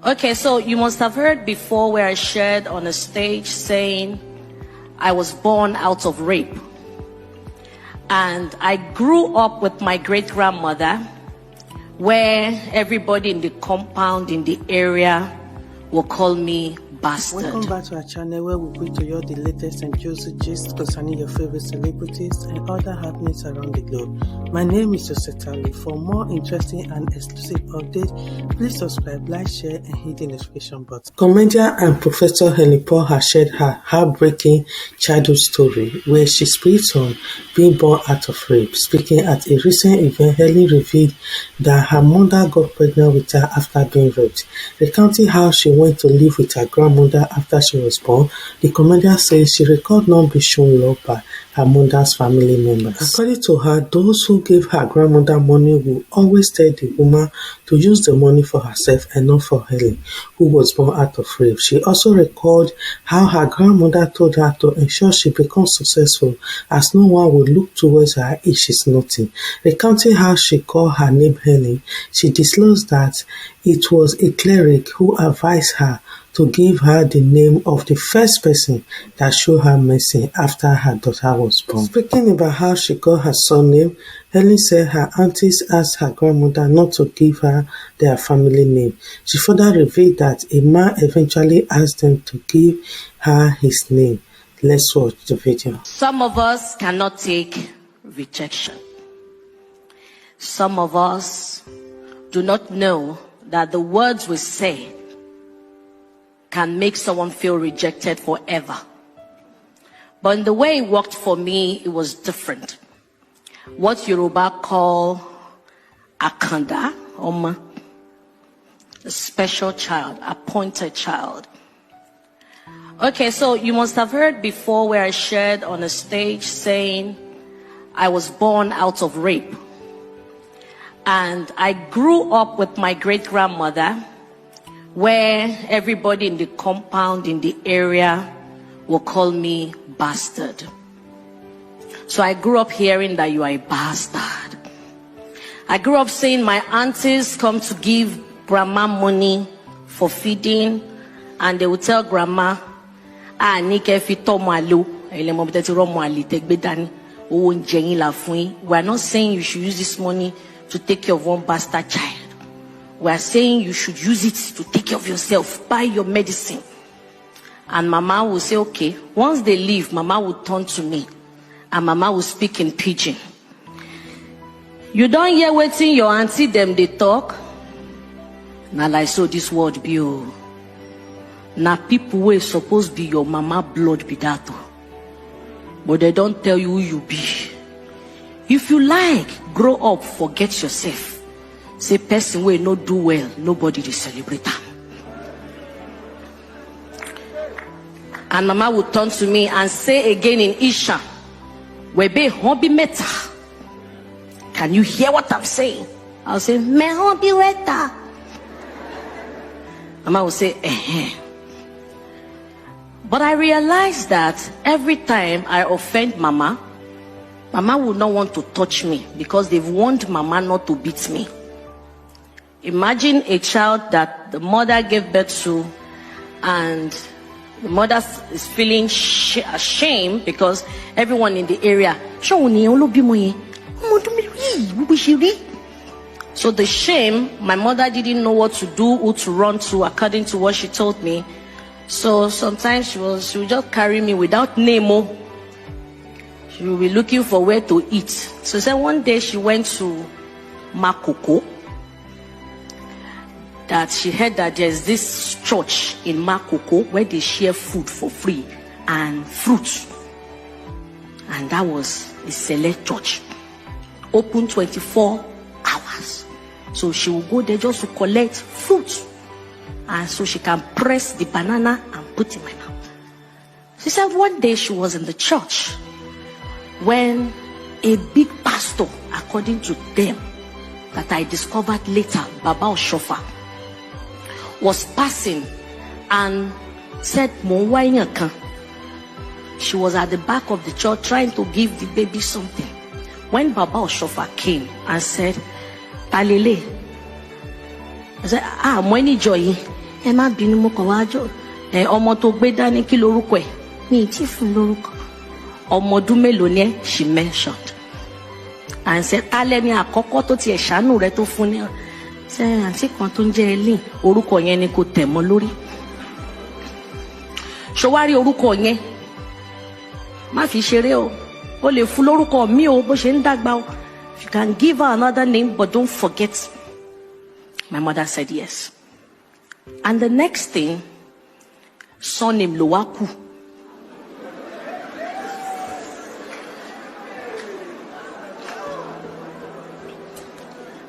Okay, so you must have heard before where I shared on a stage saying I was born out of rape. And I grew up with my great-grandmother, where everybody in the compound, in the area, will call me bastard. Welcome back to our channel where we bring to you the latest and juicy gist concerning your favorite celebrities and other happenings around the globe. My name is Josetali. For more interesting and exclusive updates, please subscribe, like, share, and hit the notification button. Comedian and Professor Hellen Paul has shared her heartbreaking childhood story where she speaks on being born out of rape. Speaking at a recent event, Hellen revealed that her mother got pregnant with her after being raped. Recounting how she went to live with her grandmother after she was born, the comedian says she recalled not being shown love by her mother's family members. According to her, those who gave her grandmother money will always tell the woman to use the money for herself and not for Hellen, who was born out of rape. She also recalled how her grandmother told her to ensure she becomes successful, as no one would look towards her if she's nothing. Recounting how she called her name Hellen, she disclosed that it was a cleric who advised her to give her the name of the first person that showed her mercy after her daughter was born. Speaking about how she got her son name, Hellen said her aunties asked her grandmother not to give her their family name. She further revealed that a man eventually asked them to give her his name. Let's watch the video. Some of us cannot take rejection. Some of us do not know that the words we say can make someone feel rejected forever. But in the way it worked for me, it was different. What Yoruba call Akanda, Oma, a special child, appointed child. Okay, so you must have heard before where I shared on a stage saying I was born out of rape. And I grew up with my great-grandmother, where everybody in the compound, in the area, will call me bastard. So I grew up hearing that you are a bastard. I grew up seeing my aunties come to give grandma money for feeding, and they would tell grandma, we are not saying you should use this money to take care of one bastard child. We are saying you should use it to take care of yourself, buy your medicine. And mama will say, okay. Once they leave, mama will turn to me and mama will speak in pidgin. You don't hear waiting your auntie them they talk. Now like so this word be oh. Now people will supposed be your mama blood be that. But they don't tell you who you be. If you like, grow up, forget yourself. Say person will not do well, nobody will celebrate them. And mama would turn to me and say again in Isha, Webe hobby meta. Can you hear what I'm saying? I'll say, me hobby meta. Mama will say, eh. But I realized that every time I offend mama, mama would not want to touch me because they've warned mama not to beat me. Imagine a child that the mother gave birth to and the mother is feeling ashamed because everyone in the area. So the shame, my mother didn't know what to do, who to run to according to what she told me. So sometimes she would just carry me without name. She will be looking for where to eat. So say one day she went to Makoko. That she heard that there's this church in Makoko where they share food for free and fruits. And that was a select church. Open 24 hours. So she will go there just to collect fruits. And so she can press the banana and put in my mouth. She said one day she was in the church when a big pastor, according to them, that I discovered later, Baba Oshofa, was passing and said, she was at the back of the church trying to give the baby something. When Baba Oshofa came and said, Talele, I said, Mweni Joy, ẹ má bínú mo kàn wá jọ ọmọ tó gbé dání kí lorúkọ ẹ̀ mi ì tí fún lórúkọ ọmọ ọdún mélòó ni ẹ she mentioned and said alẹ́ ni àkọ́kọ́ tó tiẹ̀ ṣàánú rẹ tó fún ní ṣe àǹtí kan tó ń jẹ́ Helen orúkọ yẹn ni kò tẹ̀ mọ́ lórí ṣọwárí orúkọ yẹn má fi ṣeré o lè fún lórúkọ mi o bó ṣe ń dàgbà o you can give her another name but don't forget. My mother said yes. And the next thing, surname ló wá kù.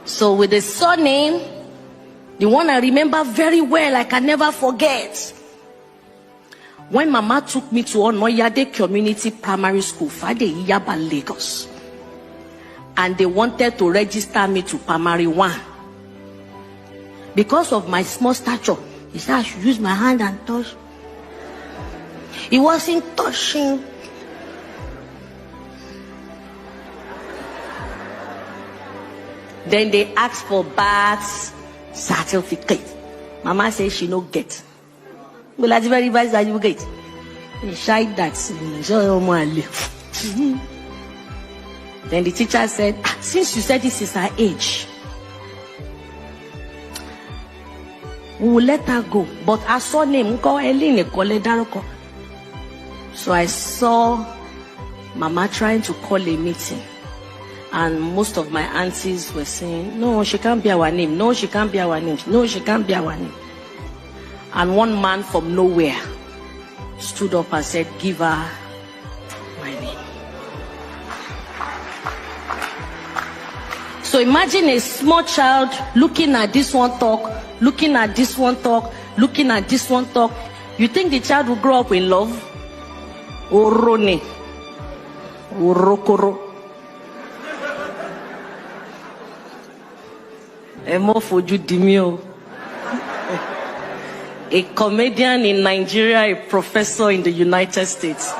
So with the surname, the one I remember very well, I can never forget. When Mama took me to Onoyade Community Primary School, Fade Yaba, Lagos, and they wanted to register me to Primary 1. Because of my small stature, he said I should use my hand and touch. He wasn't touching. Then they asked for birth certificate. Mama said she no get. Well, that's very bad that you get. He shied that. Then the teacher said, since you said this is her age, we will let her go. But I saw name Helen. So I saw Mama trying to call a meeting. And most of my aunties were saying, no, she can't be our name. No, she can't be our name. No, she can't be our name. And one man from nowhere stood up and said, give her my name. So imagine a small child looking at this one talk, looking at this one talk, looking at this one talk. You think the child will grow up in love? Orone. Orokoro. Emofoju Dimio. A comedian in Nigeria, a professor in the United States.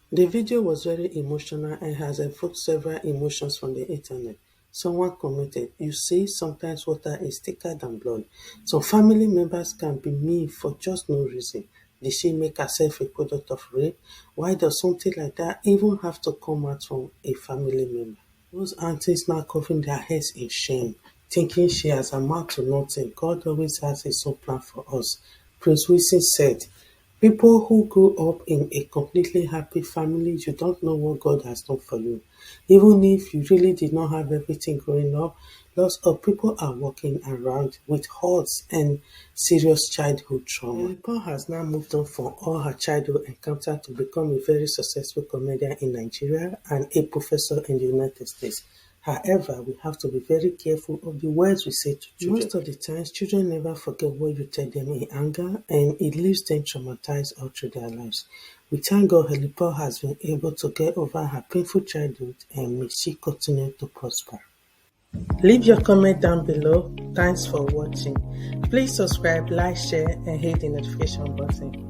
The video was very emotional and has evoked several emotions from the internet. Someone commented, you see, sometimes water is thicker than blood. Some family members can be mean for just no reason. Did she make herself a product of rape? Why does something like that even have to come out from a family member? Those aunties now covering their heads in shame, thinking she has amounted to nothing. God always has his own plan for us. Prince Wilson said, people who grew up in a completely happy family, you don't know what God has done for you. Even if you really did not have everything growing up, lots of people are walking around with hurts and serious childhood trauma. Hellen Paul has now moved on from all her childhood encounter to become a very successful comedian in Nigeria and a professor in the United States. However, we have to be very careful of the words we say to children. Most of the times, children never forget what you tell them in anger, and it leaves them traumatized all through their lives. We thank God Hellen Paul has been able to get over her painful childhood, and may she continue to prosper. Leave your comment down below. Thanks for watching. Please subscribe, like, share, and hit the notification button.